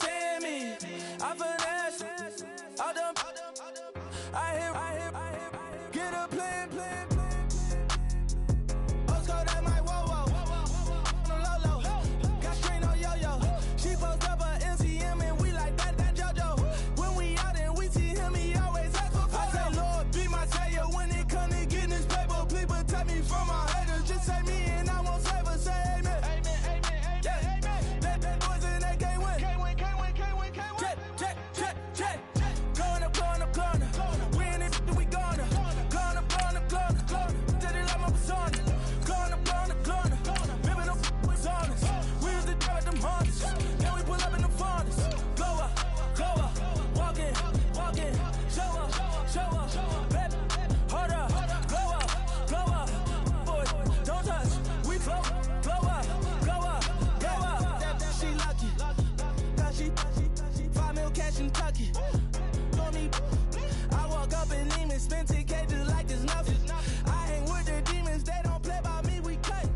seeing me. I finesse. I done. I hit. Get a plan. Postcode at my whoa. On the low. Got strain on yo-yo. She post up a MCM and we like that JoJo. When we out and we see him, he always ask for photo. I say, Lord, be my savior when it come to getting this paper. Please protect me from my haters. Just say me and I won't save her. Say amen. That boys in that can't win. Check. Going up. We in it, we gonna. Going up. Did it like my persona. Going up. Ripping up was honest. We used to drive at them Hondas. Then we pull up in the Fondas. Go up. Walking. Show up. Baby, hold up. Glow up. Boy, don't touch. We flow. Glow up. She lucky. Cause she 5 mil cash in Kentucky. For me, I walk up in demons, spend 10K just like it's nothing. I hang with the demons, they don't play by me, we cut.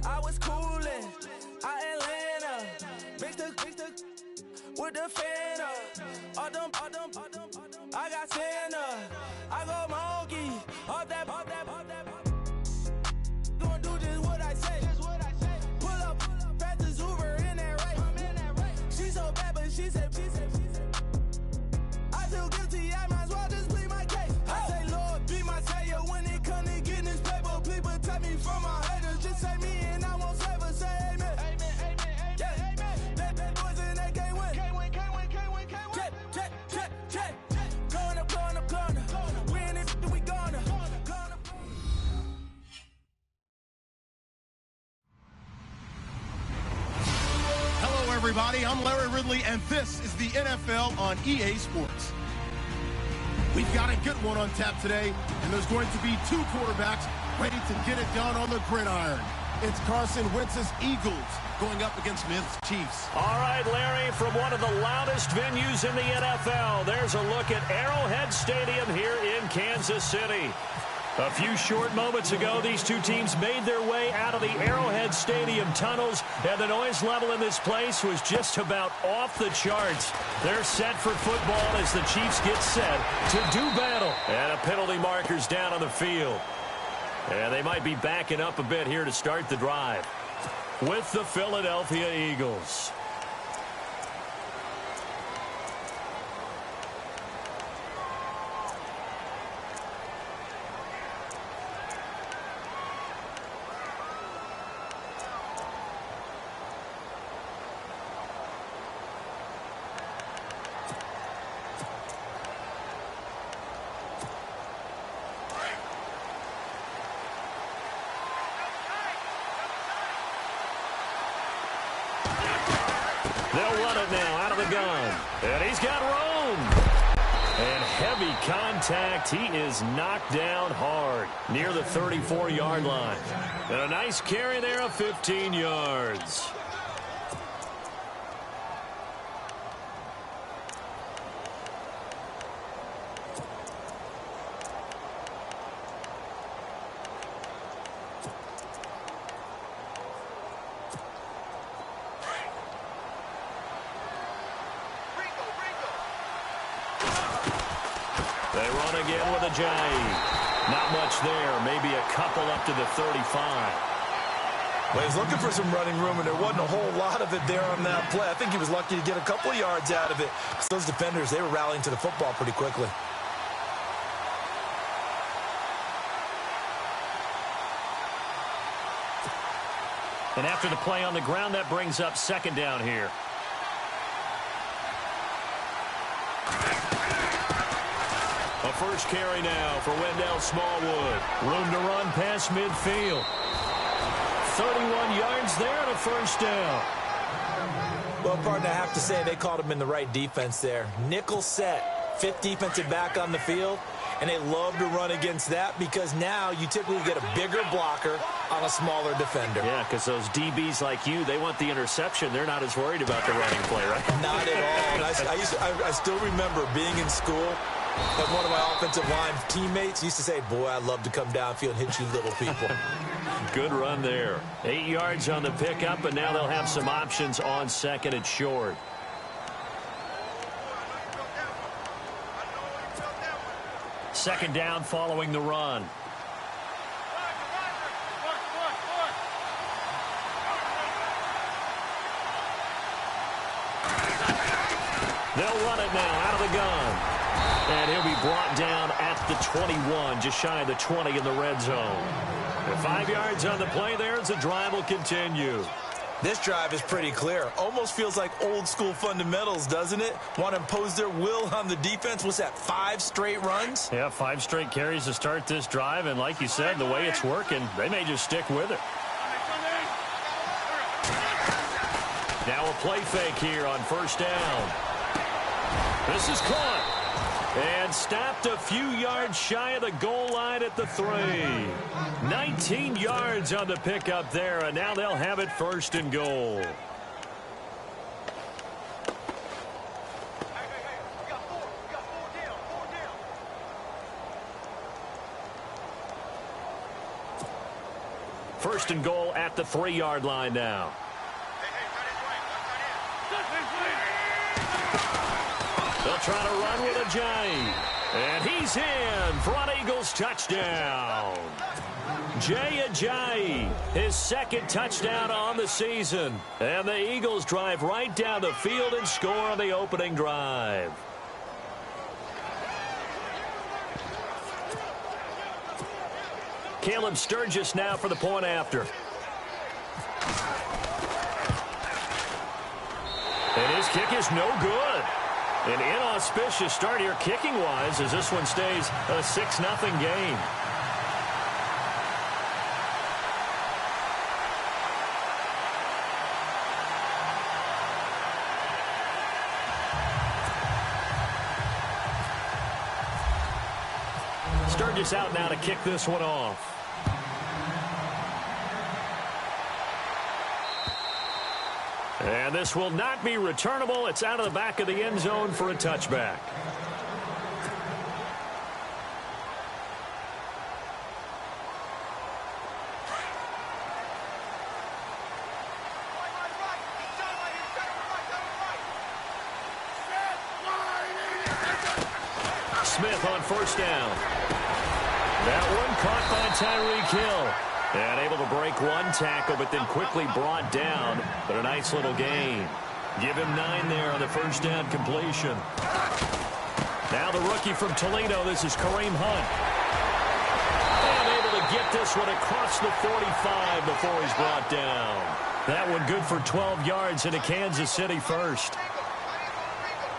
I was coolin', Atlanta, mixed with the fan up. I got Santa, I go monkey, up that. Gonna do just what I say. Pull up, fast as Uber in that right. She so bad, but she said. I feel guilty, I might as well just plead my case. I say, Lord, be my savior when it come to getting this paper. Please protect me from my haters. Just say me and I won't save her. Say amen. That boys in that can't win. Check. Going up. We in it, we gonna. Hello, everybody. I'm Larry Ridley, and this is the NFL on EA Sports. We've got a good one on tap today, and there's going to be 2 quarterbacks ready to get it done on the gridiron. It's Carson Wentz's Eagles going up against Smith's Chiefs. All right, Larry, from one of the loudest venues in the NFL, there's a look at Arrowhead Stadium here in Kansas City. A few short moments ago, these two teams made their way out of the Arrowhead Stadium tunnels, and the noise level in this place was just about off the charts. They're set for football as the Chiefs get set to do battle. And a penalty marker's down on the field. And they might be backing up a bit here to start the drive with the Philadelphia Eagles. They'll run it now out of the gun. And he's got room. And heavy contact. He is knocked down hard near the 34-yard line. And a nice carry there of 15 yards. They run again with a J. Not much there. Maybe a couple up to the 35. Well, he's looking for some running room, and there wasn't a whole lot of it there on that play. I think he was lucky to get a couple of yards out of it. Those defenders, they were rallying to the football pretty quickly. And after the play on the ground, that brings up second down here. A first carry now for Wendell Smallwood. Room to run past midfield. 31 yards there and a first down. Well, partner, I have to say they called him in the right defense there. Nickel set, 5th defensive back on the field, and they love to run against that because now you typically get a bigger blocker on a smaller defender. Yeah, because those DBs like you, they want the interception. They're not as worried about the running play, right? Not at all. And I still remember being in school, and one of my offensive line teammates used to say, boy, I'd love to come downfield and hit you little people. Good run there. 8 yards on the pickup, and now they'll have some options on second and short. Second down following the run. They'll run it now out of the gun. And he'll be brought down at the 21, just shy of the 20 in the red zone. And 5 yards on the play there as the drive will continue. This drive is pretty clear. Almost feels like old school fundamentals, doesn't it? Want to impose their will on the defense. What's that, 5 straight runs? Yeah, 5 straight carries to start this drive. And like you said, the way it's working, they may just stick with it. Now a play fake here on first down. This is caught. And stopped a few yards shy of the goal line at the 3. 19 yards on the pickup there, and now they'll have it first and goal. First and goal at the 3-yard line now. They'll try to run with Ajayi. And he's in for an Eagles touchdown. Jay Ajayi, his second touchdown on the season. And the Eagles drive right down the field and score on the opening drive. Caleb Sturgis now for the point after. And his kick is no good. An inauspicious start here kicking-wise as this one stays a 6-0 game. Sturgis out now to kick this one off. And this will not be returnable. It's out of the back of the end zone for a touchback. Smith on first down. That one caught by Tyreek Hill. And able to break one tackle, but then quickly brought down. But a nice little gain. Give him 9 there on the first down completion. Now the rookie from Toledo, this is Kareem Hunt. And able to get this one across the 45 before he's brought down. That one good for 12 yards into Kansas City first.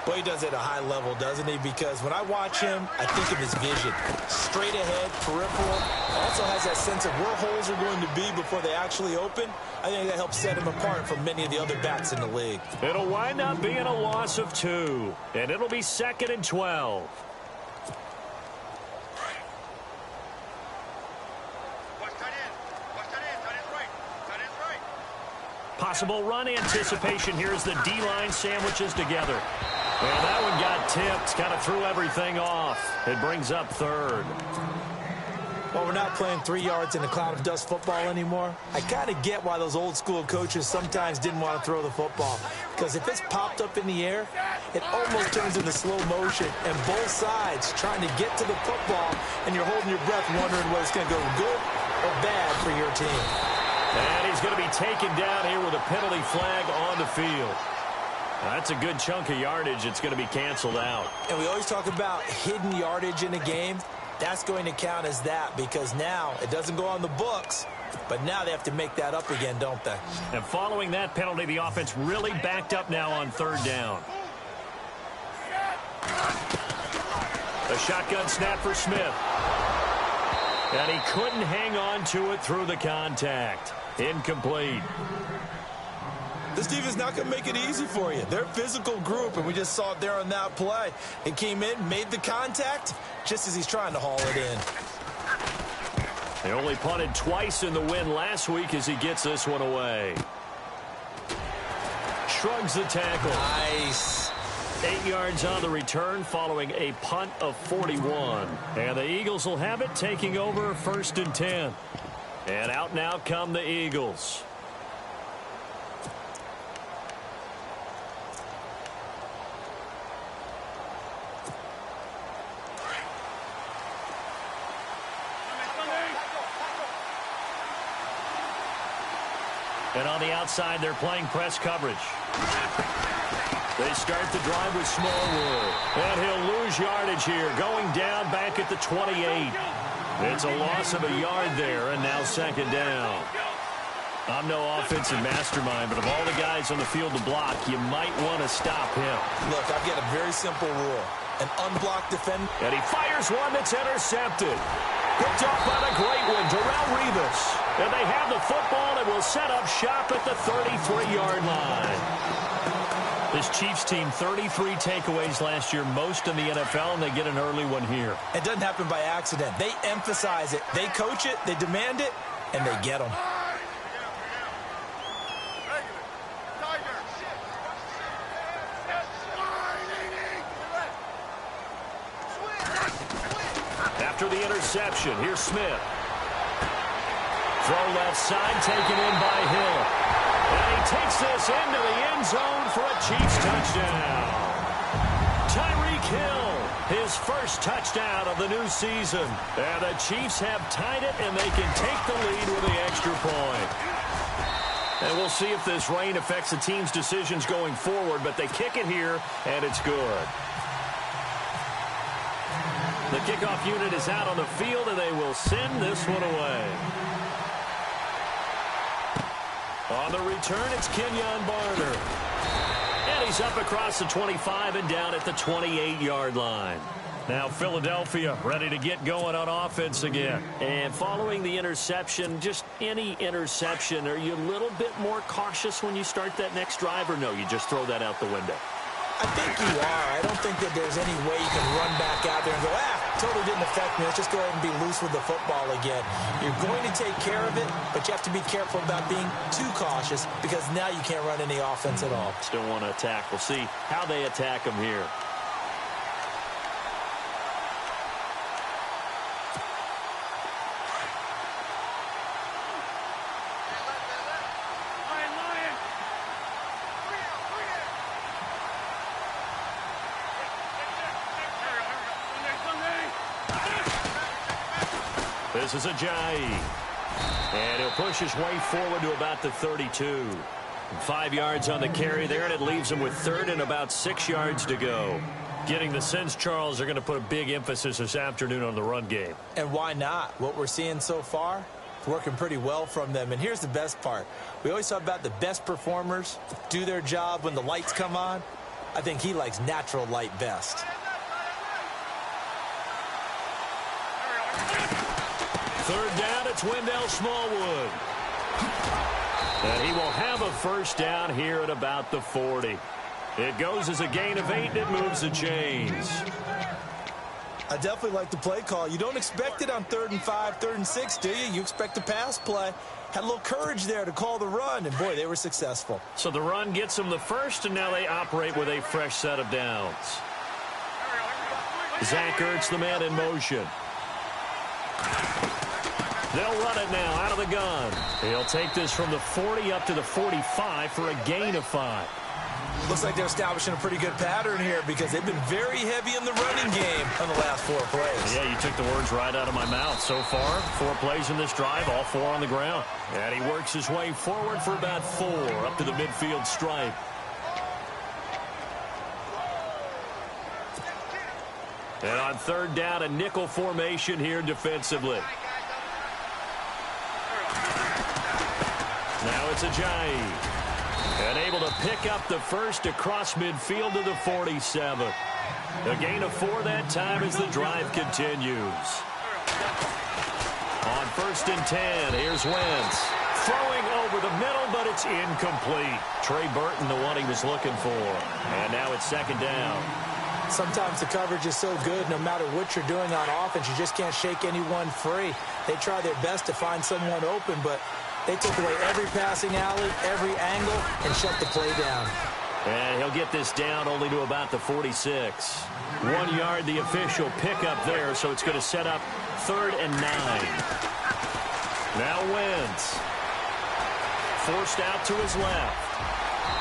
Well, he does it at a high level, doesn't he? Because when I watch him, I think of his vision. Straight ahead, peripheral. Also has that sense of where holes are going to be before they actually open. I think that helps set him apart from many of the other backs in the league. It'll wind up being a loss of 2. And it'll be 2nd and 12. Possible run anticipation here as the D-line sandwiches together. And that one got tipped, kind of threw everything off. It brings up 3rd. Well, we're not playing 3 yards in a cloud of dust football anymore. I kind of get why those old school coaches sometimes didn't want to throw the football. Because if it's popped up in the air, it almost turns into slow motion. And both sides trying to get to the football, and you're holding your breath wondering whether it's going to go good or bad for your team. And he's going to be taken down here with a penalty flag on the field. That's a good chunk of yardage. It's going to be canceled out. And we always talk about hidden yardage in a game. That's going to count as that because now it doesn't go on the books, but now they have to make that up again, don't they? And following that penalty, the offense really backed up now on 3rd down. A shotgun snap for Smith. And he couldn't hang on to it through the contact. Incomplete. This defense is not going to make it easy for you. They're a physical group, and we just saw it there on that play. It came in, made the contact, just as he's trying to haul it in. They only punted twice in the win last week as he gets this one away. Shrugs the tackle. Nice. 8 yards on the return following a punt of 41. And the Eagles will have it taking over 1st and 10. And out now come the Eagles. And on the outside, they're playing press coverage. They start the drive with Smallwood. And he'll lose yardage here, going down back at the 28. It's a loss of a yard there, and now second down. I'm no offensive mastermind, but of all the guys on the field to block, you might want to stop him. Look, I've got a very simple rule. An unblocked defender. And he fires one that's intercepted. Picked off by the great one, Darrelle Revis. And they have the football and will set up shop at the 33-yard line. This Chiefs team, 33 takeaways last year, most in the NFL, and they get an early one here. It doesn't happen by accident. They emphasize it. They coach it, they demand it, and they get them. After the interception, here's Smith. Throw left side, taken in by Hill. And he takes this into the end zone for a Chiefs touchdown. Tyreek Hill, his first touchdown of the new season. And the Chiefs have tied it, and they can take the lead with the extra point. And we'll see if this rain affects the team's decisions going forward, but they kick it here, and it's good. The kickoff unit is out on the field, and they will send this one away. On the return, it's Kenyon Barner. And he's up across the 25 and down at the 28-yard line. Now Philadelphia ready to get going on offense again. And following the interception, just any interception, are you a little bit more cautious when you start that next drive, or no, you just throw that out the window? I think you are. I don't think that there's any way you can run back out there and go, totally didn't affect me. Let's just go ahead and be loose with the football again. You're going to take care of it, but you have to be careful about being too cautious because now you can't run any offense at all. Still want to attack. We'll see how they attack them here. This is Ajayi. And he'll push his way forward to about the 32. 5 yards on the carry there, and it leaves him with third and about 6 yards to go. Getting the sense, Charles, are going to put a big emphasis this afternoon on the run game. And why not? What we're seeing so far, it's working pretty well from them. And here's the best part. We always talk about the best performers do their job when the lights come on. I think he likes natural light best. Third down, it's Wendell Smallwood. And he will have a first down here at about the 40. It goes as a gain of 8, and it moves the chains. I definitely like the play call. You don't expect it on 3rd and 5, 3rd and 6, do you? You expect a pass play. Had a little courage there to call the run, and boy, they were successful. So the run gets them the first, and now they operate with a fresh set of downs. Zach Ertz, the man in motion. They'll run it now out of the gun. He'll take this from the 40 up to the 45 for a gain of 5. Looks like they're establishing a pretty good pattern here because they've been very heavy in the running game on the last 4 plays. Yeah, you took the words right out of my mouth. So far, 4 plays in this drive, all 4 on the ground. And he works his way forward for about 4 up to the midfield stripe. And on 3rd down, a nickel formation here defensively. Now it's Ajayi. And able to pick up the first across midfield to the 47. A gain of 4 that time as the drive continues. On 1st and 10, here's Wentz. Throwing over the middle, but it's incomplete. Trey Burton, the one he was looking for. And now it's 2nd down. Sometimes the coverage is so good, no matter what you're doing on offense, you just can't shake anyone free. They try their best to find someone open, but they took away every passing alley, every angle, and shut the play down. And he'll get this down only to about the 46. 1 yard, the official pickup there, so it's going to set up 3rd and 9. Now Wentz. Forced out to his left.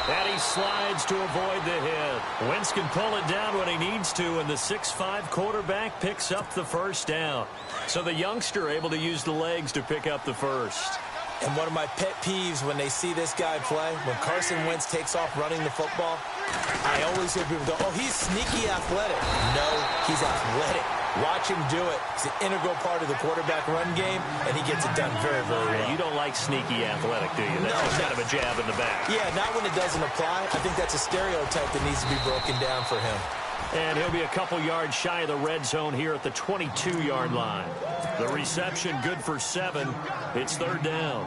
And he slides to avoid the hit. Wentz can pull it down when he needs to, and the 6'5" quarterback picks up the first down. So the youngster able to use the legs to pick up the first. And one of my pet peeves when they see this guy play, when Carson Wentz takes off running the football, I always hear people go, oh, he's sneaky athletic. No, he's athletic. Watch him do it. It's an integral part of the quarterback run game, and he gets it done very, very well. You don't like sneaky athletic, do you? That's just kind of a jab in the back. Yeah, not when it doesn't apply. I think that's a stereotype that needs to be broken down for him. And he'll be a couple yards shy of the red zone here at the 22-yard line. The reception good for 7. It's 3rd down.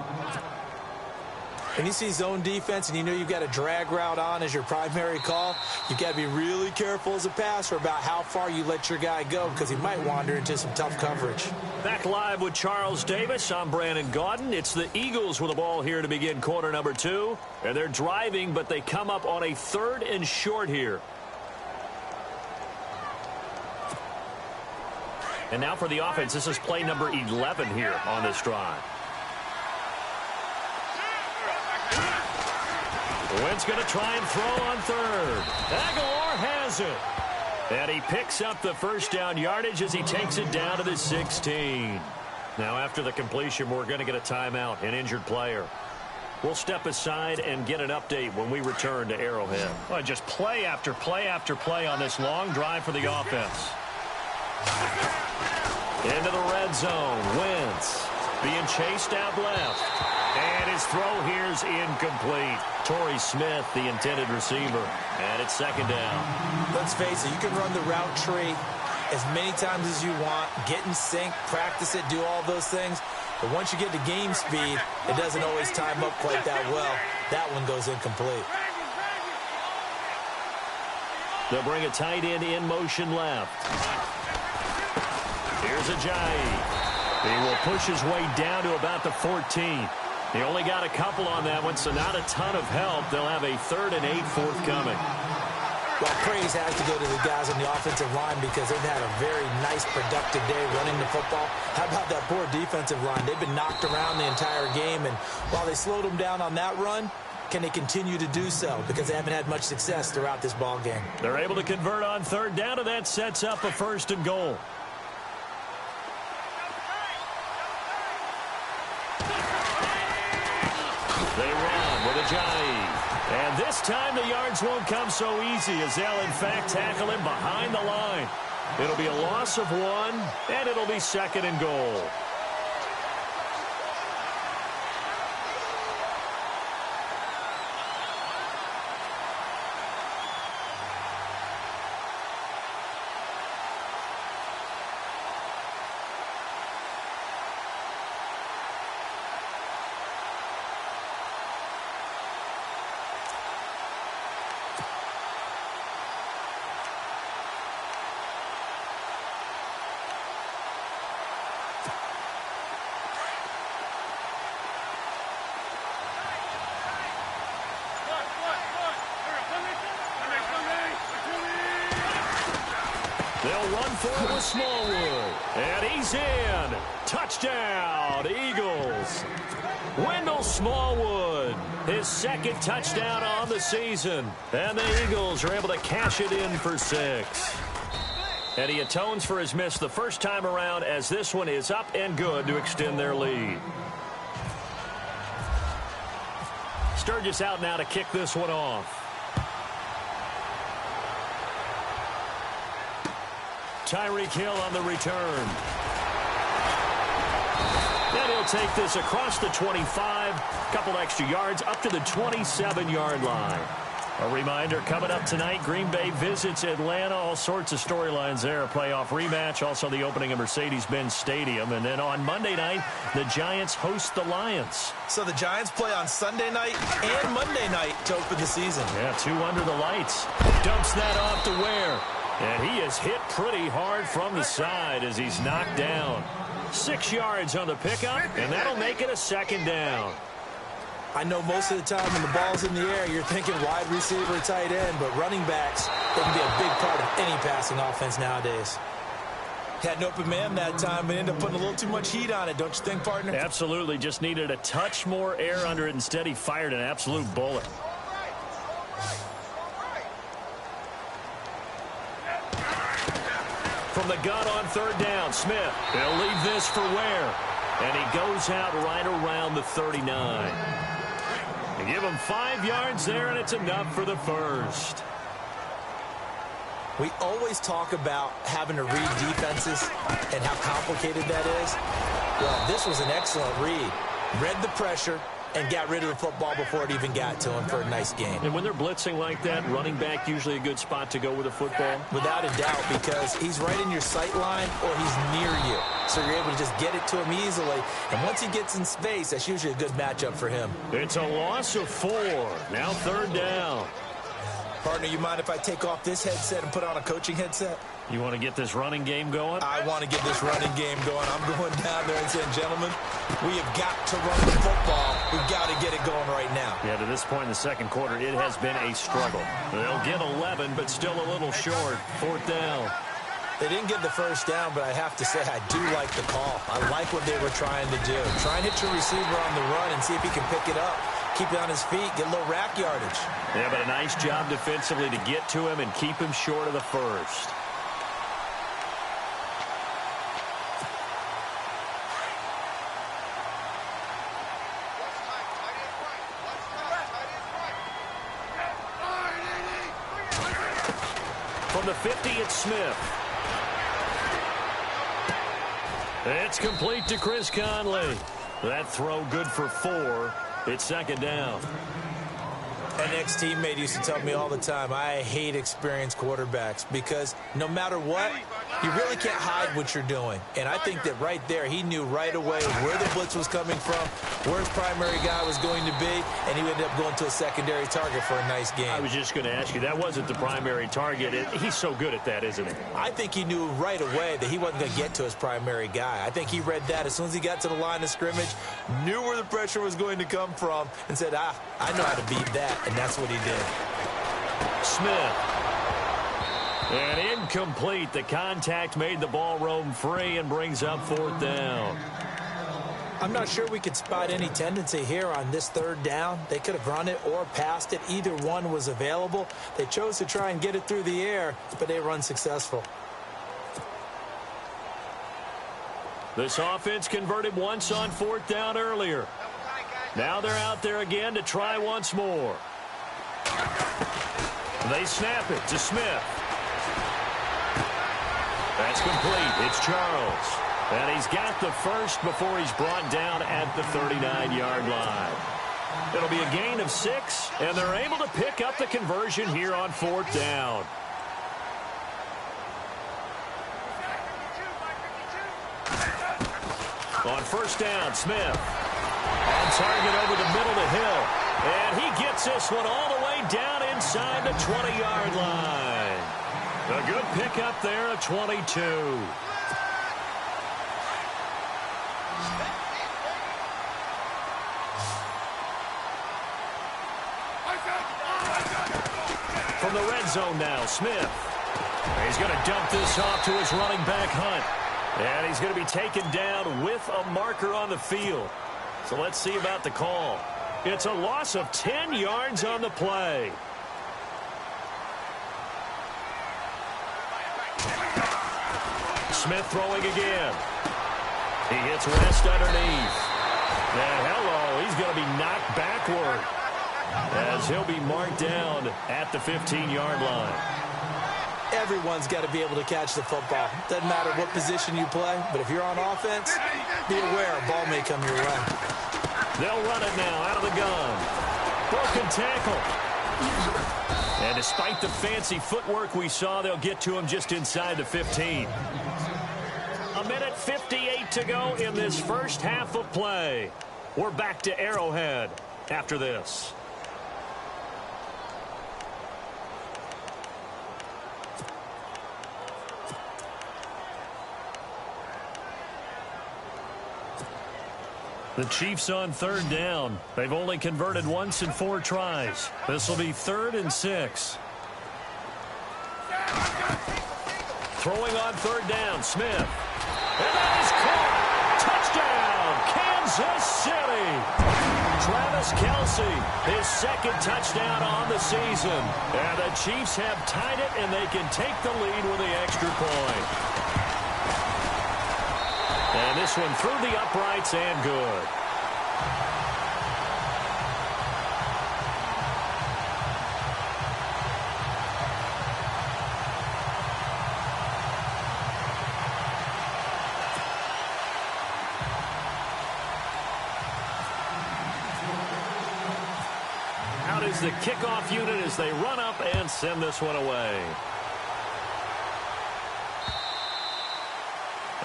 When you see zone defense and you know you've got a drag route on as your primary call, you've got to be really careful as a passer about how far you let your guy go because he might wander into some tough coverage. Back live with Charles Davis. I'm Brandon Gaudin. It's the Eagles with the ball here to begin quarter number 2. And they're driving, but they come up on a 3rd and short here. And now for the offense, this is play number 11 here on this drive. Wentz going to try and throw on 3rd. Aguilar has it. And he picks up the first down yardage as he takes it down to the 16. Now after the completion, we're going to get a timeout, an injured player. We'll step aside and get an update when we return to Arrowhead. Well, just play after play after play on this long drive for the offense. Into the red zone. Wentz being chased out left. And his throw here's incomplete. Torrey Smith, the intended receiver. And it's 2nd down. Let's face it, you can run the route tree as many times as you want, get in sync, practice it, do all those things. But once you get to game speed, it doesn't always time up quite that well. That one goes incomplete. They'll bring a tight end in motion left. Here's Ajayi. He will push his way down to about the 14. He only got a couple on that one, so not a ton of help. They'll have a 3rd and 8 forthcoming. Well, praise has to go to the guys on the offensive line because they've had a very nice, productive day running the football. How about that poor defensive line? They've been knocked around the entire game, and while they slowed them down on that run, can they continue to do so? Because they haven't had much success throughout this ball game. They're able to convert on 3rd down, and that sets up a 1st and goal. They run with Ajayi. And this time the yards won't come so easy as they'll, in fact, tackle him behind the line. It'll be a loss of 1, and it'll be 2nd and goal. They'll run for it with Smallwood. And he's in. Touchdown, Eagles. Wendell Smallwood, his 2nd touchdown on the season. And the Eagles are able to cash it in for 6. And he atones for his miss the first time around as this one is up and good to extend their lead. Sturgis out now to kick this one off. Tyreek Hill on the return. And he'll take this across the 25, couple extra yards up to the 27-yard line. A reminder, coming up tonight, Green Bay visits Atlanta. All sorts of storylines there. A playoff rematch, also the opening of Mercedes-Benz Stadium. And then on Monday night, the Giants host the Lions. So the Giants play on Sunday night and Monday night to open the season. Yeah, 2 under the lights. Dumps that off to Ware. And he is hit pretty hard from the side as he's knocked down. 6 yards on the pickup, and that'll make it a 2nd down. I know most of the time when the ball's in the air, you're thinking wide receiver, tight end, but running backs, they can be a big part of any passing offense nowadays. Had an open man that time, but ended up putting a little too much heat on it, don't you think, partner? Absolutely. Just needed a touch more air under it. Instead, he fired an absolute bullet. From the gun on 3rd down, Smith. He'll leave this for Ware. And he goes out right around the 39. They give him 5 yards there, and it's enough for the first. We always talk about having to read defenses and how complicated that is. Well, this was an excellent read. Read the pressure and got rid of the football before it even got to him for a nice gain. And when they're blitzing like that, running back usually a good spot to go with a football? Without a doubt, because he's right in your sight line or he's near you. So you're able to just get it to him easily. And once he gets in space, that's usually a good matchup for him. It's a loss of 4. Now 3rd down. Partner, you mind if I take off this headset and put on a coaching headset? You want to get this running game going? I want to get this running game going. I'm going down there and saying, gentlemen, we have got to run the football. We've got to get it going right now. Yeah, to this point in the second quarter, it has been a struggle. They'll get 11, but still a little short. 4th down. They didn't get the first down, but I have to say I do like the call. I like what they were trying to do. Try and hit your receiver on the run and see if he can pick it up. Keep it on his feet, get a little rack yardage. Yeah, but a nice job defensively to get to him and keep him short of the first. From the 50, it's Smith. It's complete to Chris Conley. That throw good for 4. It's 2nd down. An ex-teammate used to tell me all the time, I hate experienced quarterbacks because no matter what, you really can't hide what you're doing. And I think that right there, he knew right away where the blitz was coming from, where his primary guy was going to be, and he ended up going to a secondary target for a nice game. I was just going to ask you, that wasn't the primary target. He's so good at that, isn't he? I think he knew right away that he wasn't going to get to his primary guy. I think he read that as soon as he got to the line of scrimmage, knew where the pressure was going to come from, and said, I know how to beat that. And that's what he did. Smith. And incomplete. The contact made the ball roam free and brings up 4th down. I'm not sure we could spot any tendency here on this 3rd down. They could have run it or passed it. Either one was available. They chose to try and get it through the air, but they were unsuccessful. This offense converted once on 4th down earlier. Now they're out there again to try once more. They snap it to Smith. That's complete. It's Charles. And he's got the first before he's brought down at the 39-yard line. It'll be a gain of 6, and they're able to pick up the conversion here on 4th down. On 1st down, Smith. On target over the middle to Hill. And he gets this one all the way down inside the 20-yard line. A good pickup there at 22. From the red zone now, Smith. He's going to dump this off to his running back, Hunt. And he's going to be taken down with a marker on the field. So let's see about the call. It's a loss of 10 yards on the play. Smith throwing again. He hits West underneath. And hello, he's going to be knocked backward as he'll be marked down at the 15-yard line. Everyone's got to be able to catch the football. Doesn't matter what position you play, but if you're on offense, be aware a ball may come your way. They'll run it now out of the gun. Broken tackle. And despite the fancy footwork we saw, they'll get to him just inside the 15. A minute 58 to go in this first half of play. We're back to Arrowhead after this. The Chiefs on 3rd down. They've only converted once in 4 tries. This will be 3rd and 6. Throwing on 3rd down, Smith. And that is caught. Touchdown, Kansas City. Travis Kelce, his 2nd touchdown on the season. And the Chiefs have tied it, and they can take the lead with the extra point. And this one through the uprights and good. Out is the kickoff unit as they run up and send this one away.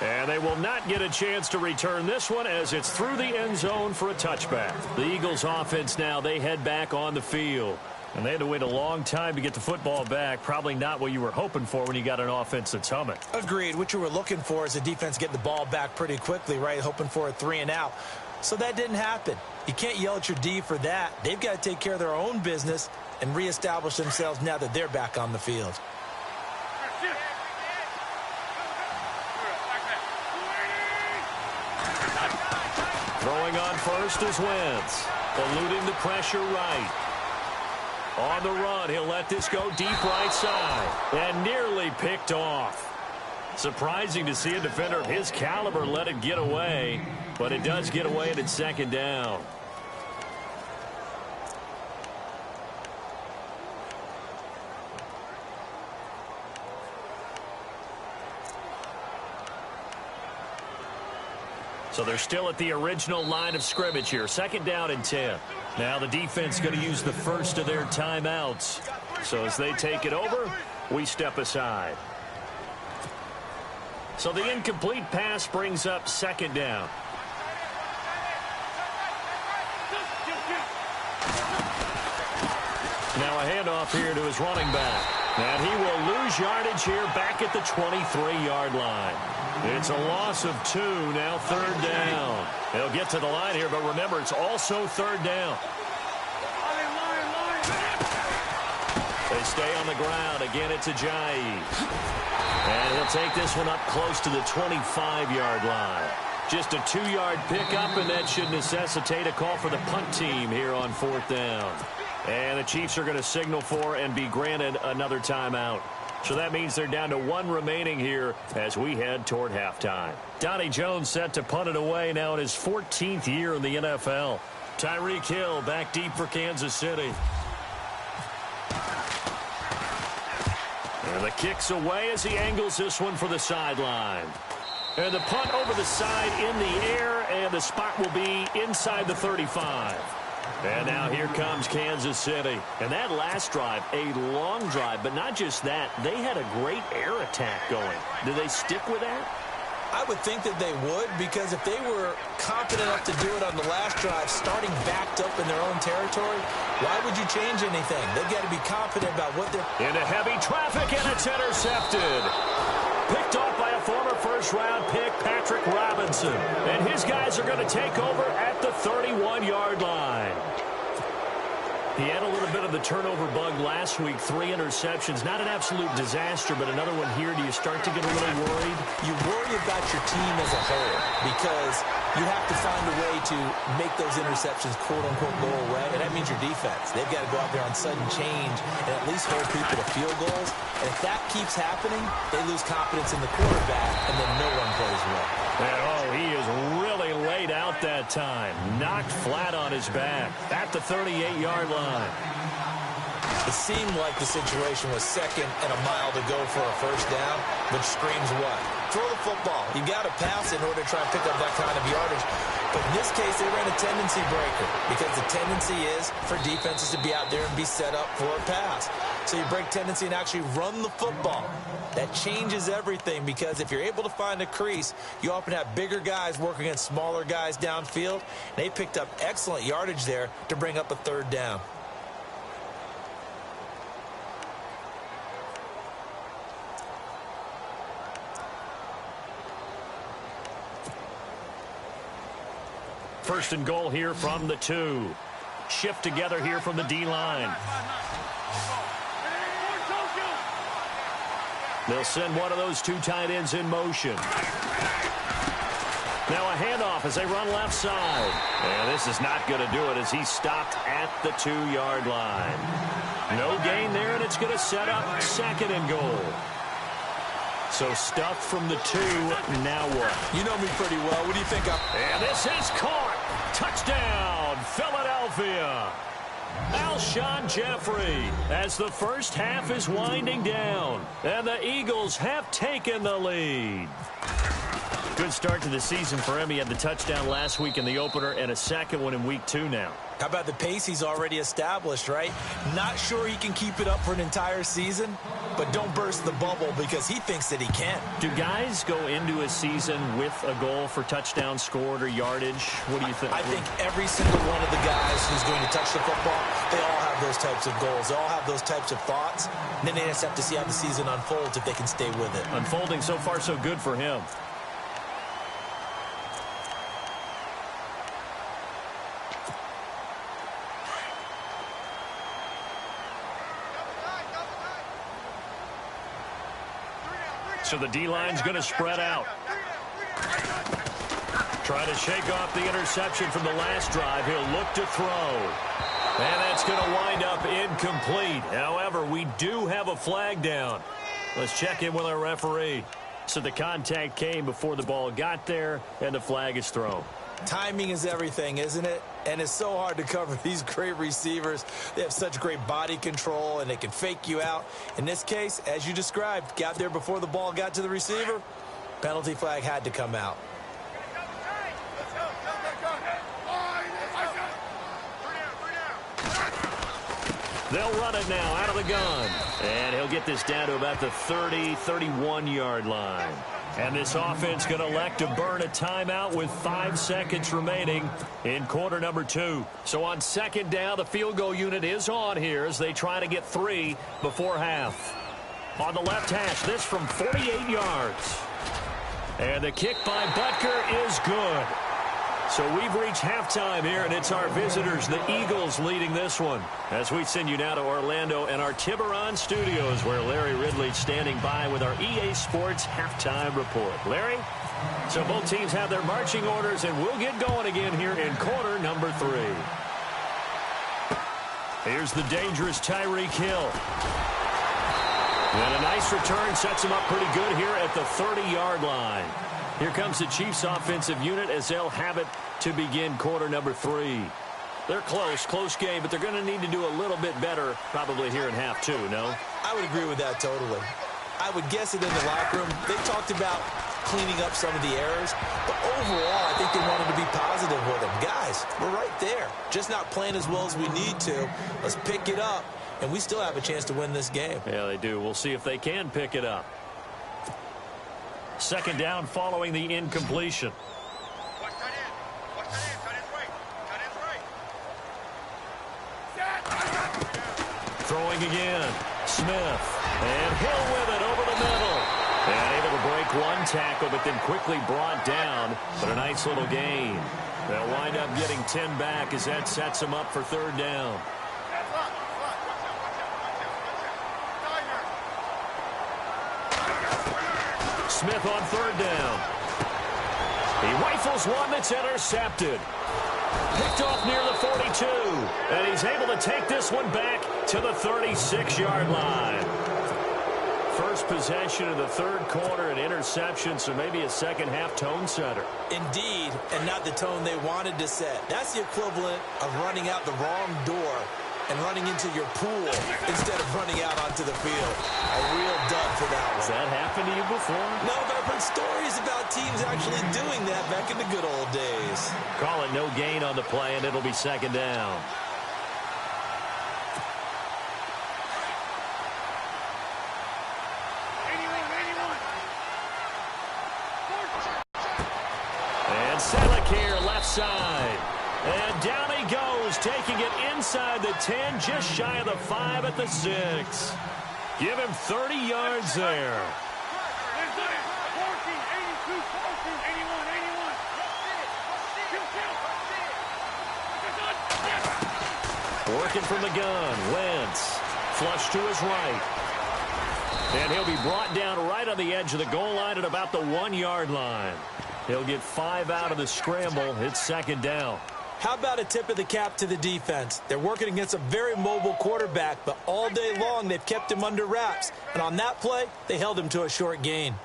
And they will not get a chance to return this one as it's through the end zone for a touchback. The Eagles offense now, they head back on the field. And they had to wait a long time to get the football back. Probably not what you were hoping for when you got an offense that's humming. Agreed. What you were looking for is the defense getting the ball back pretty quickly, right? Hoping for a 3 and out. So that didn't happen. You can't yell at your D for that. They've got to take care of their own business and reestablish themselves now that they're back on the field. Throwing on first is Wentz. Eluding the pressure right. On the run, he'll let this go deep right side. And nearly picked off. Surprising to see a defender of his caliber let it get away. But it does get away and it's second down. So they're still at the original line of scrimmage here. Second down and 10. Now the defense going to use the first of their timeouts. So as they take it over, we step aside. So the incomplete pass brings up second down. Now a handoff here to his running back. And he will lose yardage here back at the 23-yard line. It's a loss of 2, now third down. He'll get to the line here, but remember, it's also third down. They stay on the ground. Again, it's Ajayi. And he'll take this one up close to the 25-yard line. Just a 2-yard pickup, and that should necessitate a call for the punt team here on fourth down. And the Chiefs are going to signal for and be granted another timeout. So that means they're down to 1 remaining here as we head toward halftime. Donnie Jones set to punt it away now in his 14th year in the NFL. Tyreek Hill back deep for Kansas City. And the kick's away as he angles this one for the sideline. And the punt over the side in the air, and the spot will be inside the 35. And now here comes Kansas City. And that last drive, a long drive, but not just that. They had a great air attack going. Do they stick with that? I would think that they would, because if they were confident enough to do it on the last drive, starting backed up in their own territory, why would you change anything? They've got to be confident about what they're... Into heavy traffic, and it's intercepted. Picked off by a former first-round pick, Patrick Robinson. And his guys are going to take over at the 31-yard line. He had a little bit of the turnover bug last week, 3 interceptions. Not an absolute disaster, but another one here. Do you start to get a little worried? You worry about your team as a whole because you have to find a way to make those interceptions, quote-unquote, go away, and that means your defense. They've got to go out there on sudden change and at least hold people to field goals. And if that keeps happening, they lose confidence in the quarterback, and then no one plays well. And, oh, he is really laid out that time. Knocked flat on his back at the 38-yard line. It seemed like the situation was second and a mile to go for a first down, which screams what? Throw the football. You got to pass in order to try and pick up that kind of yardage. But in this case, they ran a tendency breaker because the tendency is for defenses to be out there and be set up for a pass. So you break tendency and actually run the football. That changes everything because if you're able to find a crease, you often have bigger guys working against smaller guys downfield. They picked up excellent yardage there to bring up a third down. First and goal here from the 2. Shift together here from the D-line. They'll send one of those 2 tight ends in motion. Now a handoff as they run left side. And this is not going to do it as he's stopped at the 2-yard line. No gain there, and it's going to set up second and goal. So stuffed from the 2, now what? You know me pretty well. What do you think? And this is caught. Touchdown, Philadelphia. Alshon Jeffrey as the first half is winding down. And the Eagles have taken the lead. Good start to the season for him. He had the touchdown last week in the opener and a second one in week 2 now. How about the pace he's already established, right? Not sure he can keep it up for an entire season, but don't burst the bubble because he thinks that he can. Do guys go into a season with a goal for touchdowns scored or yardage? What do you think? I think every single one of the guys who's going to touch the football, they all have those types of goals. They all have those types of thoughts. And then they just have to see how the season unfolds if they can stay with it. Unfolding so far so good for him. So the D-line's going to spread out. Try to shake off the interception from the last drive. He'll look to throw. And that's going to wind up incomplete. However, we do have a flag down. Let's check in with our referee. So the contact came before the ball got there, and the flag is thrown. Timing is everything, isn't it? And it's so hard to cover these great receivers. They have such great body control, and they can fake you out. In this case, as you described, got there before the ball got to the receiver. Penalty flag had to come out. They'll run it now out of the gun. And he'll get this down to about the 30, 31-yard line. And this offense going to elect to burn a timeout with 5 seconds remaining in quarter number 2. So on second down, the field goal unit is on here as they try to get 3 before half. On the left hash, this from 48 yards. And the kick by Butker is good. So we've reached halftime here, and it's our visitors, the Eagles, leading this one. As we send you now to Orlando and our Tiburon studios, where Larry Ridley's standing by with our EA Sports halftime report. Larry? So both teams have their marching orders, and we'll get going again here in quarter number 3. Here's the dangerous Tyreek Hill. And a nice return sets him up pretty good here at the 30-yard line. Here comes the Chiefs offensive unit as they'll have it to begin quarter number 3. They're close game, but they're going to need to do a little bit better probably here in half 2, no? I would agree with that totally. I would guess it in the locker room. They talked about cleaning up some of the errors, but overall I think they wanted to be positive with them. Guys, we're right there. Just not playing as well as we need to. Let's pick it up, and we still have a chance to win this game. Yeah, they do. We'll see if they can pick it up. Second down following the incompletion. Throwing again. Smith. And Hill with it over the middle. And able to break one tackle, but then quickly brought down. But a nice little gain. They'll wind up getting 10 back as that sets them up for third down. Smith on third down. He rifles one that's intercepted. Picked off near the 42. And he's able to take this one back to the 36-yard line. First possession of the third quarter, an interception, so maybe a second-half tone setter. Indeed, and not the tone they wanted to set. That's the equivalent of running out the wrong door and running into your pool instead of running out onto the field. A real dud for that one. Has that happened to you before? No, but I've heard stories about teams actually doing that back in the good old days. Call it no gain on the play, and it'll be second down. And Selleck here, left side. And down he goes, taking it inside the 10, just shy of the 5 at the 6. Give him 30 yards there. Working from the gun, Wentz. Flush to his right. And he'll be brought down right on the edge of the goal line at about the 1-yard line. He'll get 5 out of the scramble. It's second down. How about a tip of the cap to the defense? They're working against a very mobile quarterback, but all day long they've kept him under wraps. And on that play, they held him to a short gain.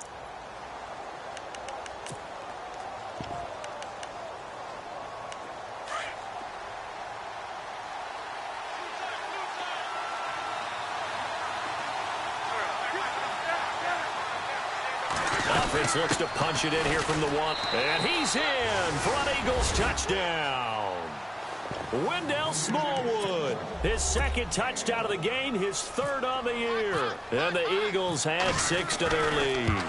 defense looks to punch it in here from the one. And he's in for an Eagles touchdown. Wendell Smallwood, his second touchdown of the game, his third on the year. And the Eagles add 6 to their lead.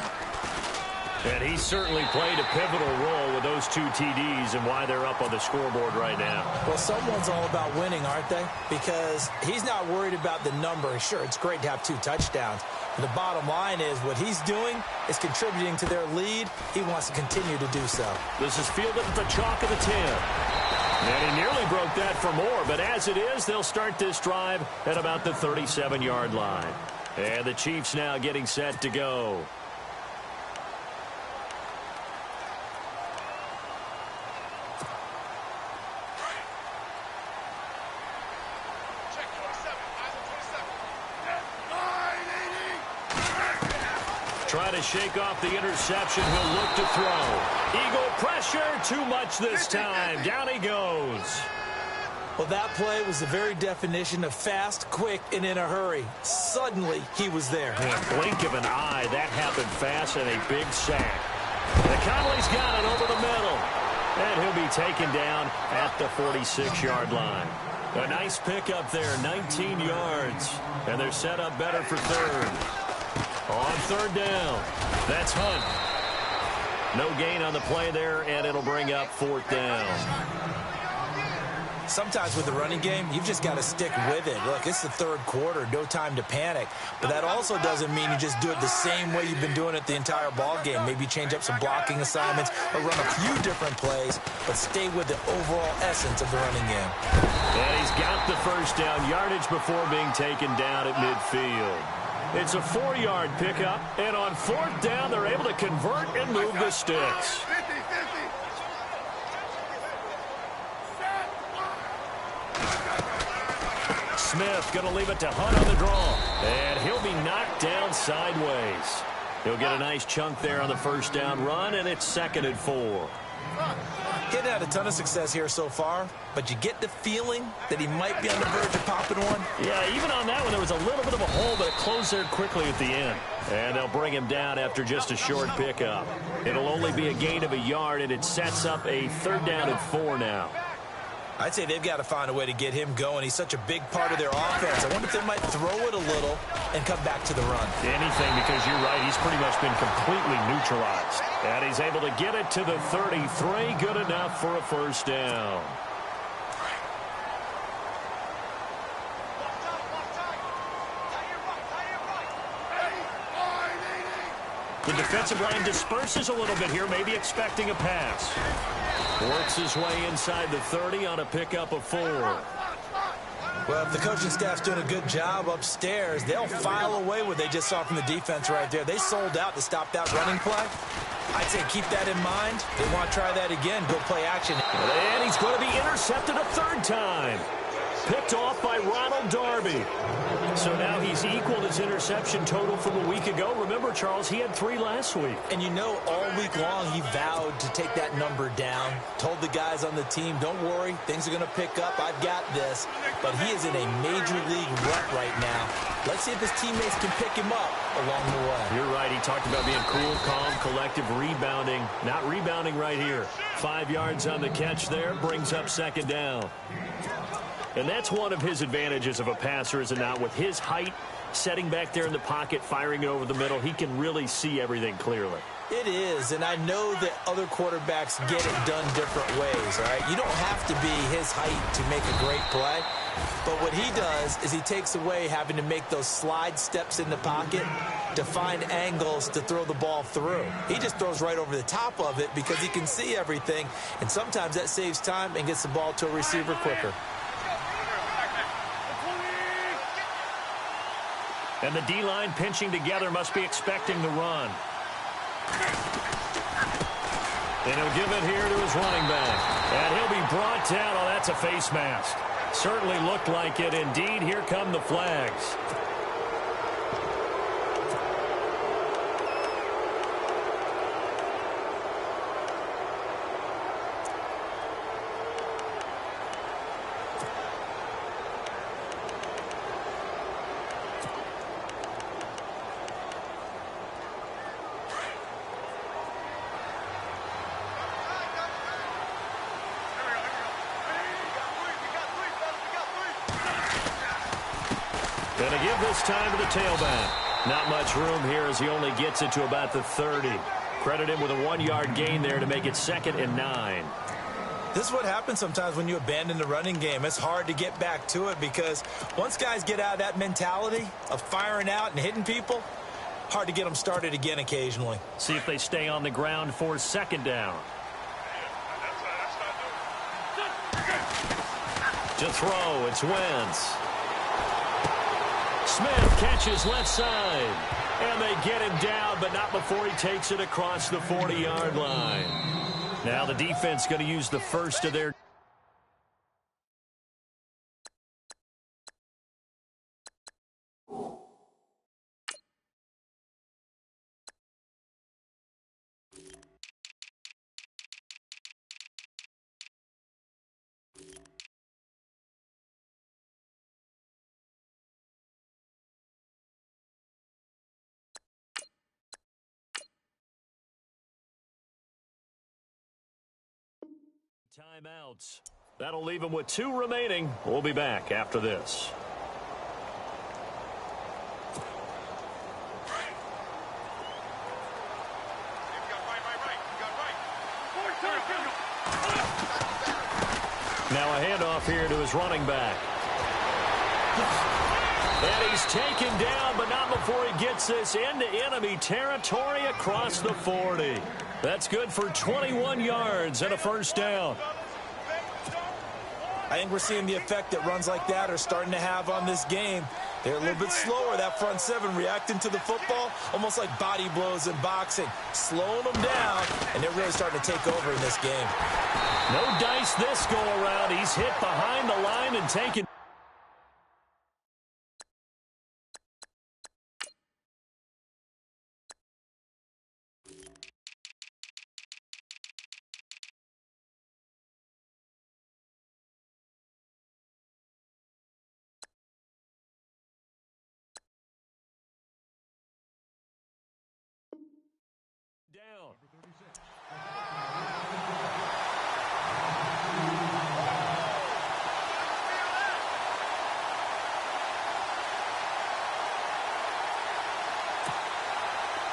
And he certainly played a pivotal role with those 2 TDs and why they're up on the scoreboard right now. Well, someone's all about winning, aren't they? Because he's not worried about the number. Sure, it's great to have 2 touchdowns. But the bottom line is what he's doing is contributing to their lead. He wants to continue to do so. This is fielded at the chalk of the 10. And he nearly broke that for more. But as it is, they'll start this drive at about the 37-yard line. And the Chiefs now getting set to go. Try to shake off the interception. He'll look to throw. Eagle pressure. Too much this time. Down he goes. Well, that play was the very definition of fast, quick, and in a hurry. Suddenly, he was there. In a blink of an eye, that happened fast and a big sack. And Conley's got it over the middle. And he'll be taken down at the 46-yard line. A nice pickup there, 19 yards. And they're set up better for third. On third down, that's Hunt. No gain on the play there, and it'll bring up fourth down. Sometimes with the running game, you've just got to stick with it. Look, it's the third quarter, no time to panic. But that also doesn't mean you just do it the same way you've been doing it the entire ball game. Maybe change up some blocking assignments or run a few different plays, but stay with the overall essence of the running game. And he's got the first down yardage before being taken down at midfield. It's a 4-yard pickup, and on fourth down, they're able to convert and move the sticks. Smith going to leave it to Hunt on the draw, and he'll be knocked down sideways. He'll get a nice chunk there on the first down run, and it's 2nd and 4. Getting had a ton of success here so far, but you get the feeling that he might be on the verge of popping one. Yeah, even on that one, there was a little bit of a hole, but it closed there quickly at the end. And they'll bring him down after just a short pickup. It'll only be a gain of a yard, and it sets up a 3rd down and 4 now. I'd say they've got to find a way to get him going. He's such a big part of their offense. I wonder if they might throw it a little and come back to the run. Anything, because you're right, he's pretty much been completely neutralized. And he's able to get it to the 33. Good enough for a first down. The defensive line disperses a little bit here, maybe expecting a pass. Works his way inside the 30 on a pickup of 4. Well, if the coaching staff's doing a good job upstairs, they'll file away what they just saw from the defense right there. They sold out to stop that running play. I'd say keep that in mind. They want to try that again, go play action. And he's going to be intercepted a 3rd time. Picked off by Ronald Darby. So now he's equaled his interception total from a week ago. Remember, Charles, he had 3 last week. And you know, all week long he vowed to take that number down. Told the guys on the team, don't worry, things are going to pick up. I've got this. But he is in a major league rut right now. Let's see if his teammates can pick him up along the way. You're right. He talked about being cool, calm, collective, rebounding. Not rebounding right here. 5 yards on the catch there. Brings up 2nd down. And that's one of his advantages of a passer, is it not? With his height, setting back there in the pocket, firing it over the middle, he can really see everything clearly. It is, and I know that other quarterbacks get it done different ways, all right? You don't have to be his height to make a great play, but what he does is he takes away having to make those slide steps in the pocket to find angles to throw the ball through. He just throws right over the top of it because he can see everything, and sometimes that saves time and gets the ball to a receiver quicker. And the D-line pinching together, must be expecting the run. And he'll give it here to his running back. And he'll be brought down. Oh, that's a face mask. Certainly looked like it. Indeed, here come the flags. Going to give this time to the tailback. Not much room here as he only gets it to about the 30. Credit him with a 1-yard gain there to make it 2nd and 9. This is what happens sometimes when you abandon the running game. It's hard to get back to it because once guys get out of that mentality of firing out and hitting people, hard to get them started again occasionally. See if they stay on the ground for 2nd down. To throw, it's Wentz. Smith catches left side. And they get him down, but not before he takes it across the 40-yard line. Now the defense going to use the first of their... Timeouts. That'll leave him with 2 remaining. We'll be back after this. Now a handoff here to his running back. And he's taken down, but not before he gets this into enemy territory across the 40. That's good for 21 yards and a 1st down. I think we're seeing the effect that runs like that are starting to have on this game. They're a little bit slower, that front 7, reacting to the football, almost like body blows in boxing, slowing them down, and they're really starting to take over in this game. No dice this go around. He's hit behind the line and taken. Down.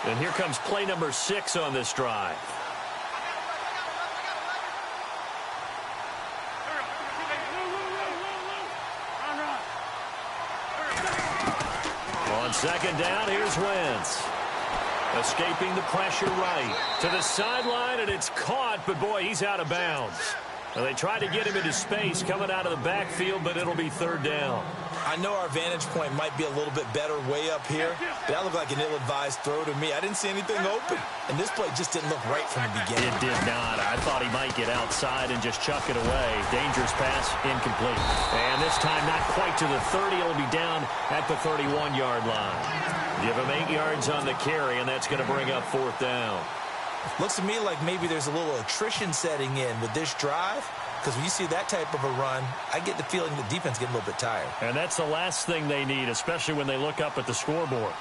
And here comes play number 6 on this drive. On 2nd down, here's Wentz. Escaping the pressure right to the sideline, and it's caught, but boy, he's out of bounds. And they tried to get him into space coming out of the backfield, but it'll be 3rd down. I know our vantage point might be a little bit better way up here, but that looked like an ill-advised throw to me. I didn't see anything open, and this play just didn't look right from the beginning. It did not. I thought he might get outside and just chuck it away. Dangerous pass, incomplete. And this time not quite to the 30. It'll be down at the 31-yard line. Give him 8 yards on the carry, and that's going to bring up 4th down. Looks to me like maybe there's a little attrition setting in with this drive, because when you see that type of a run, I get the feeling the defense getting a little bit tired. And that's the last thing they need, especially when they look up at the scoreboard.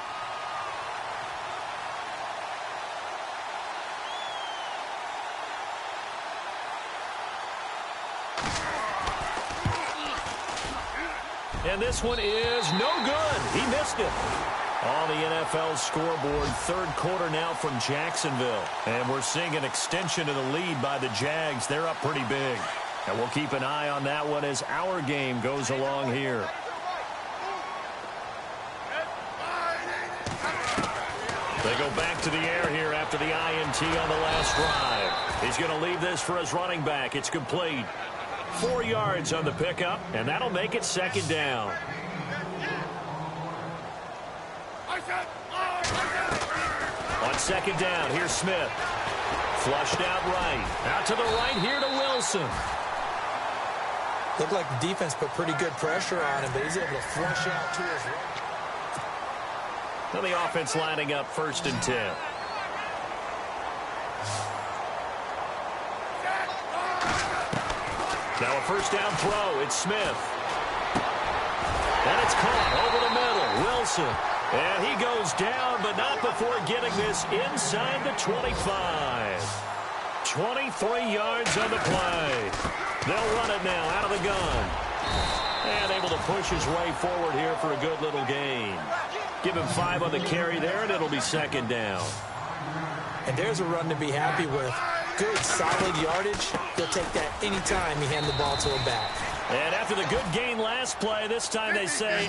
And this one is no good. He missed it. On the NFL scoreboard, 3rd quarter now from Jacksonville. And we're seeing an extension of the lead by the Jags. They're up pretty big. And we'll keep an eye on that one as our game goes along here. They go back to the air here after the INT on the last drive. He's going to leave this for his running back. It's complete. 4 yards on the pickup, and that'll make it 2nd down. On 2nd down, here's Smith. Flushed out right. Out to the right here to Wilson. Looked like the defense put pretty good pressure on him, but he's able to flush out to his right. Now the offense lining up 1st and 10. Now a 1st down throw. It's Smith. And it's caught over the middle. Wilson. And he goes down, but not before getting this inside the 25. 23 yards on the play. They'll run it now out of the gun. And able to push his way forward here for a good little gain. Give him 5 on the carry there, and it'll be second down. And there's a run to be happy with. Good, solid yardage. He'll take that anytime you hand the ball to him back. And after the good gain last play, this time they say,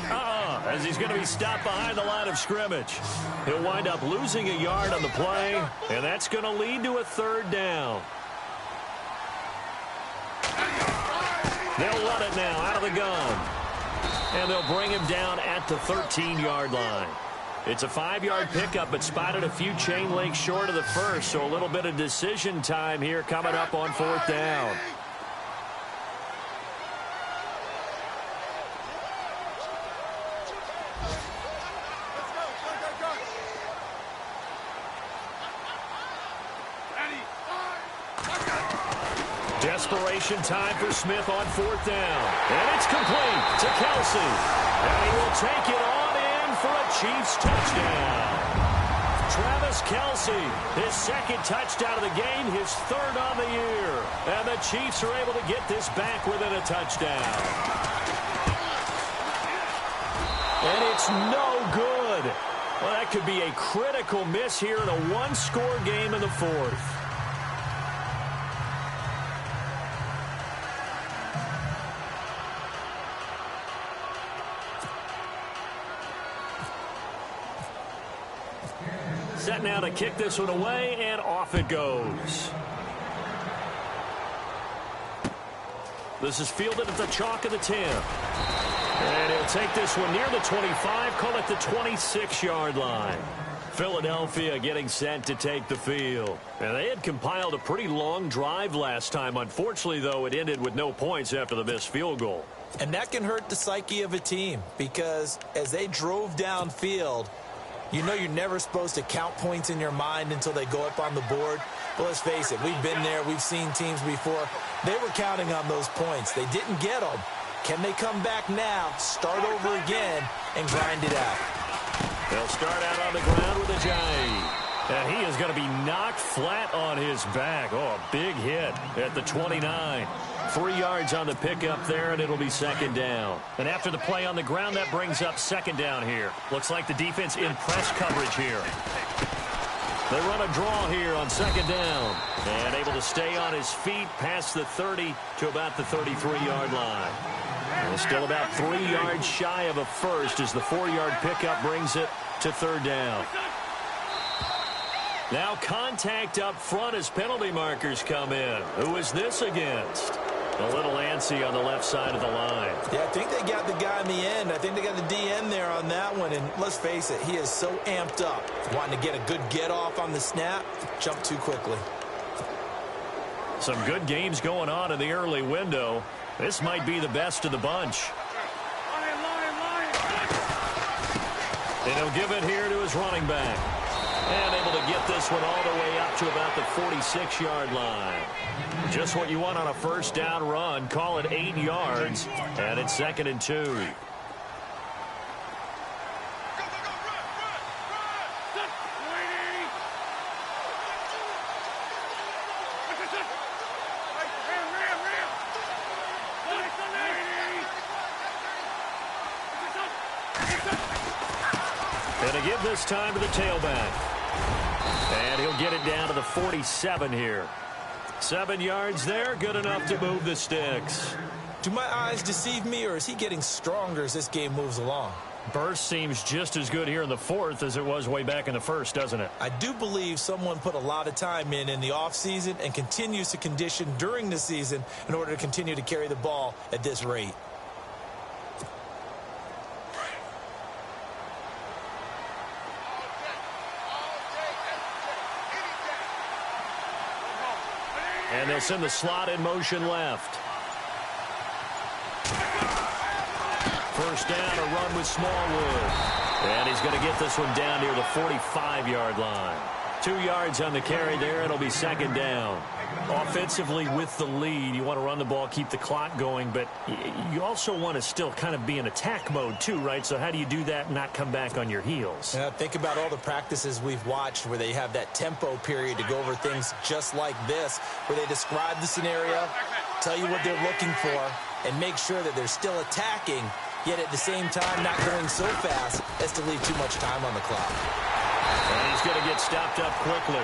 as he's going to be stopped behind the line of scrimmage. He'll wind up losing a yard on the play, and that's going to lead to a third down. They'll run it now out of the gun. And they'll bring him down at the 13-yard line. It's a 5-yard pickup, but spotted a few chain links short of the first, so a little bit of decision time here coming up on fourth down. Desperation time for Smith on fourth down. And it's complete to Kelsey. And he will take it on in for a Chiefs touchdown. Travis Kelsey, his second touchdown of the game, his third on the year. And the Chiefs are able to get this back within a touchdown. And it's no good. Well, that could be a critical miss here in a one-score game in the fourth. Set now to kick this one away, and off it goes. This is fielded at the chalk of the 10. And he'll take this one near the 25, call it the 26-yard line. Philadelphia getting set to take the field. And they had compiled a pretty long drive last time. Unfortunately, though, it ended with no points after the missed field goal. And that can hurt the psyche of a team, because as they drove downfield, you know you're never supposed to count points in your mind until they go up on the board. But let's face it, we've been there. We've seen teams before. They were counting on those points. They didn't get them. Can they come back now, start over again, and grind it out? They'll start out on the ground with a Ajayi. And he is going to be knocked flat on his back. Oh, a big hit at the 29. 3 yards on the pickup there, and it'll be second down. And after the play on the ground, that brings up second down here. Looks like the defense in press coverage here. They run a draw here on second down. And able to stay on his feet past the 30 to about the 33-yard line. And still about 3 yards shy of a first as the 4-yard pickup brings it to third down. Now contact up front as penalty markers come in. Who is this against? A little antsy on the left side of the line. Yeah, I think they got the guy in the end. I think they got the DN there on that one. And let's face it, he is so amped up. Wanting to get a good get-off on the snap, jump too quickly. Some good games going on in the early window. This might be the best of the bunch. And he'll give it here to his running back. And able to get this one all the way up to about the 46-yard line. Just what you want on a first down run. Call it 8 yards. And it's 2nd and 2. And to give this time to the tailback. And he'll get it down to the 47 here. 7 yards there, good enough to move the sticks. Do my eyes deceive me, or is he getting stronger as this game moves along? Burst seems just as good here in the fourth as it was way back in the first, doesn't it? I do believe someone put a lot of time in the offseason and continues to condition during the season in order to continue to carry the ball at this rate. And they'll send the slot in motion left. First down, a run with Smallwood. And he's going to get this one down near the 45-yard line. 2 yards on the carry there. It'll be second down. Offensively with the lead, you want to run the ball, keep the clock going, but you also want to still kind of be in attack mode too, right? So how do you do that and not come back on your heels? Yeah, think about all the practices we've watched where they have that tempo period to go over things just like this, where they describe the scenario, tell you what they're looking for, and make sure that they're still attacking, yet at the same time not going so fast as to leave too much time on the clock. And he's going to get stopped up quickly.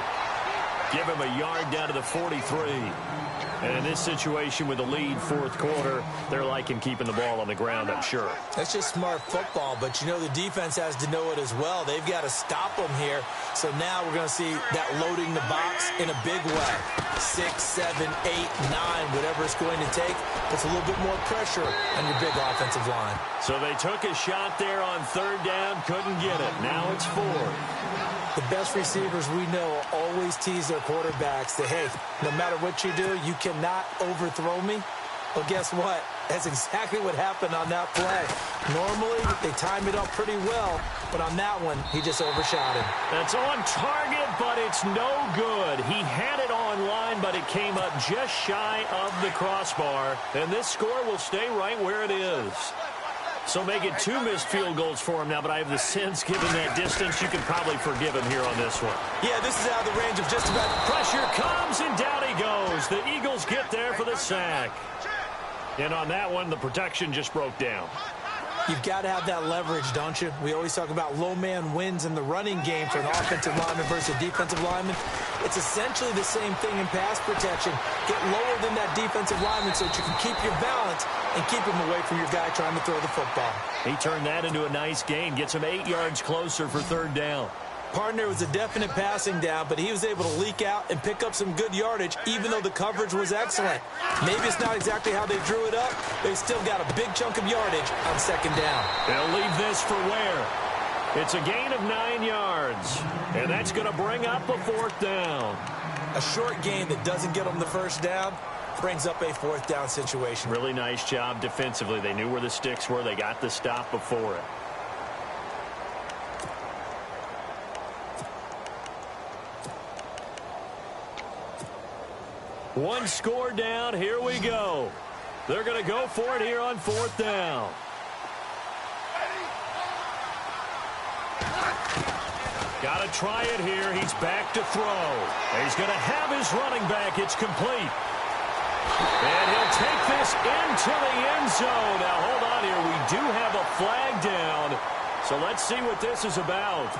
Give him a yard down to the 43. And in this situation with the lead fourth quarter, they're liking keeping the ball on the ground, I'm sure. That's just smart football, but you know the defense has to know it as well. They've got to stop them here. So now we're going to see that loading the box in a big way. 6, 7, 8, 9, whatever it's going to take. Puts a little bit more pressure on your big offensive line. So they took a shot there on third down, couldn't get it. Now it's 4. The best receivers we know always tease their quarterbacks that, hey, no matter what you do, you cannot overthrow me. Well, guess what? That's exactly what happened on that play. Normally, they time it up pretty well, but on that one, he just overshot him. That's on target, but it's no good. He had it on line, but it came up just shy of the crossbar, and this score will stay right where it is. So make it 2 missed field goals for him now, but I have the sense, given that distance, you can probably forgive him here on this one. Yeah, this is out of the range of just about... Pressure comes, and down he goes. The Eagles get there for the sack. And on that one, the protection just broke down. You've got to have that leverage, don't you? We always talk about low man wins in the running game for an offensive lineman versus a defensive lineman. It's essentially the same thing in pass protection. Get lower than that defensive lineman so that you can keep your balance and keep him away from your guy trying to throw the football. He turned that into a nice gain, gets him 8 yards closer for third down. Partner was a definite passing down, but he was able to leak out and pick up some good yardage, even though the coverage was excellent. Maybe it's not exactly how they drew it up, but they still got a big chunk of yardage on second down. They'll leave this for Ware. It's a gain of 9 yards, and that's going to bring up a fourth down. A short gain that doesn't get them the first down brings up a fourth down situation. Really nice job defensively. They knew where the sticks were. They got the stop before it. One score down. Here we go. They're going to go for it here on fourth down. Got to try it here. He's back to throw. He's going to have his running back. It's complete. And he'll take this into the end zone. Now, hold on here. We do have a flag down. So let's see what this is about.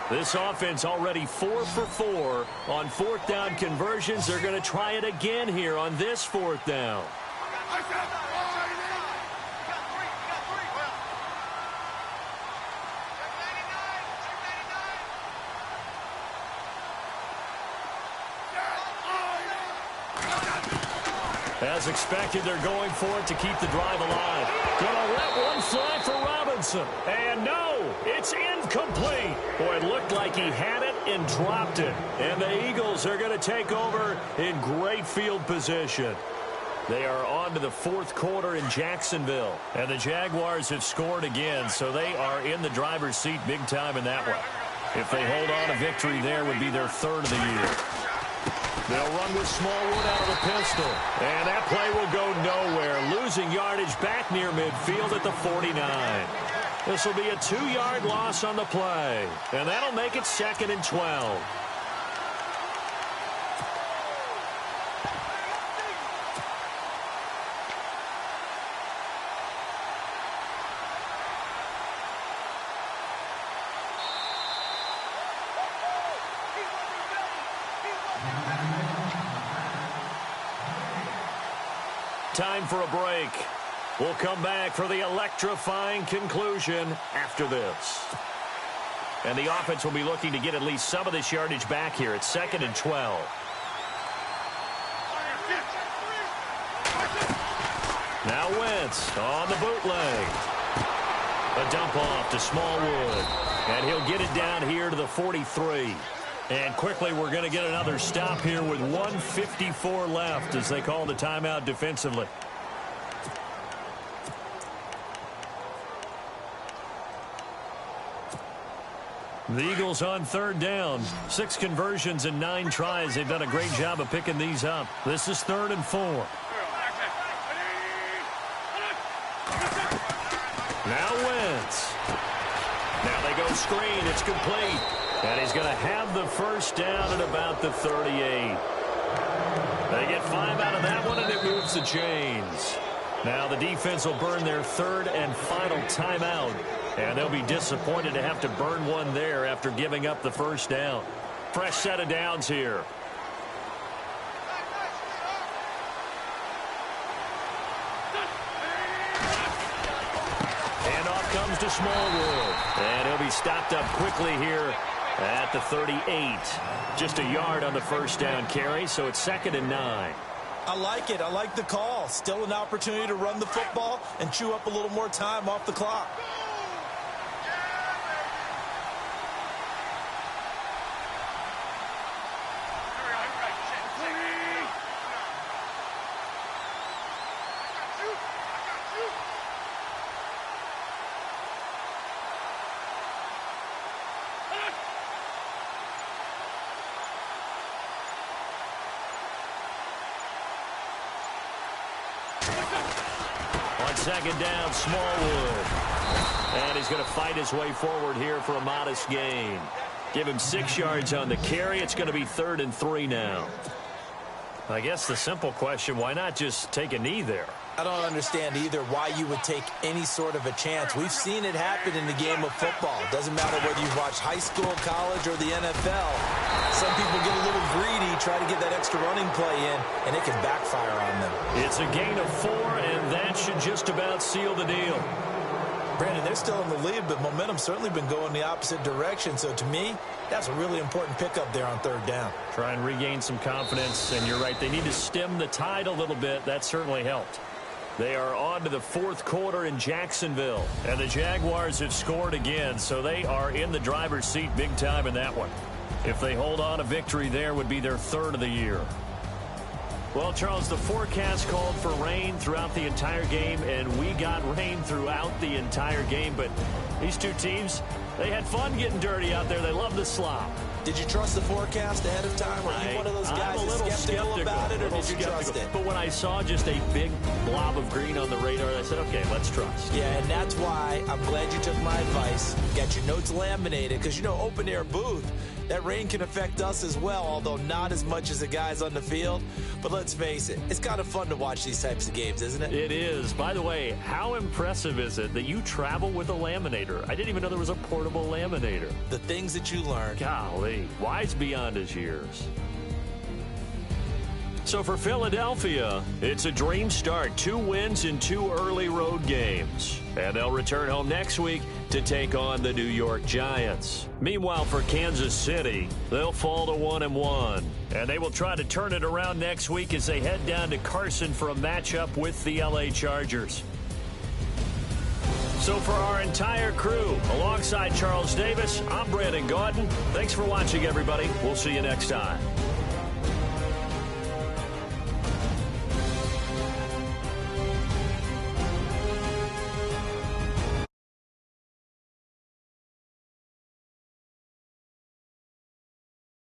This offense already 4 for 4 on fourth down conversions. They're going to try it again here on this fourth down. As expected, they're going for it to keep the drive alive. Gonna let one fly for Robinson. And no, it's incomplete. Boy, it looked like he had it and dropped it. And the Eagles are going to take over in great field position. They are on to the fourth quarter in Jacksonville. And the Jaguars have scored again, so they are in the driver's seat big time in that one. If they hold on, a victory there would be their third of the year. They'll run with Smallwood out of the pistol. And that play will go nowhere. Losing yardage back near midfield at the 49. This will be a 2-yard loss on the play. And that'll make it 2nd and 12. Time for a break. We'll come back for the electrifying conclusion after this. And the offense will be looking to get at least some of this yardage back here at 2nd and 12. Now Wentz on the bootleg. A dump off to Smallwood. And he'll get it down here to the 43. And quickly, we're going to get another stop here with 1:54 left as they call the timeout defensively. The Eagles on third down. 6 conversions and 9 tries. They've done a great job of picking these up. This is 3rd and 4. Now Wentz. Now they go screen. It's complete. And he's going to have the first down at about the 38. They get 5 out of that one, and it moves the chains. Now the defense will burn their third and final timeout, and they'll be disappointed to have to burn one there after giving up the first down. Fresh set of downs here. Handoff comes to Smallwood, and he'll be stopped up quickly here at the 38. Just a yard on the first down carry, so it's 2nd and 9. I like it. I like the call. Still an opportunity to run the football and chew up a little more time off the clock. On 2nd down, Smallwood. And he's going to fight his way forward here for a modest gain. Give him 6 yards on the carry. It's going to be 3rd and 3 now. I guess the simple question, why not just take a knee there? I don't understand either why you would take any sort of a chance. We've seen it happen in the game of football. Doesn't matter whether you've watched high school, college, or the NFL. Some people get a little greedy, try to get that extra running play in, and it can backfire on them. It's a gain of 4, and that should just about seal the deal. Brandon, they're still in the lead, but momentum's certainly been going the opposite direction. So to me, that's a really important pickup there on 3rd down. Try and regain some confidence, and you're right. They need to stem the tide a little bit. That certainly helped. They are on to the 4th quarter in Jacksonville, and the Jaguars have scored again, so they are in the driver's seat big time in that one. If they hold on, a victory there would be their 3rd of the year. Well, Charles, the forecast called for rain throughout the entire game, and we got rain throughout the entire game, but these two teams, they had fun getting dirty out there. They love the slop. Did you trust the forecast ahead of time? Or are you one of those guys that's skeptical about it, or did you trust it? But when I saw just a big blob of green on the radar, I said, okay, let's trust. Yeah, and that's why I'm glad you took my advice. Got your notes laminated, because, you know, open-air booth, that rain can affect us as well, although not as much as the guys on the field. But let's face it, it's kind of fun to watch these types of games, isn't it? It is. By the way, how impressive is it that you travel with a laminator? I didn't even know there was a portable laminator. The things that you learn. Golly, wise beyond his years. So for Philadelphia, it's a dream start. 2 wins in 2 early road games. And they'll return home next week to take on the New York Giants. Meanwhile, for Kansas City, they'll fall to 1-1. And they will try to turn it around next week as they head down to Carson for a matchup with the LA Chargers. So for our entire crew, alongside Charles Davis, I'm Brandon Gaudin. Thanks for watching, everybody. We'll see you next time.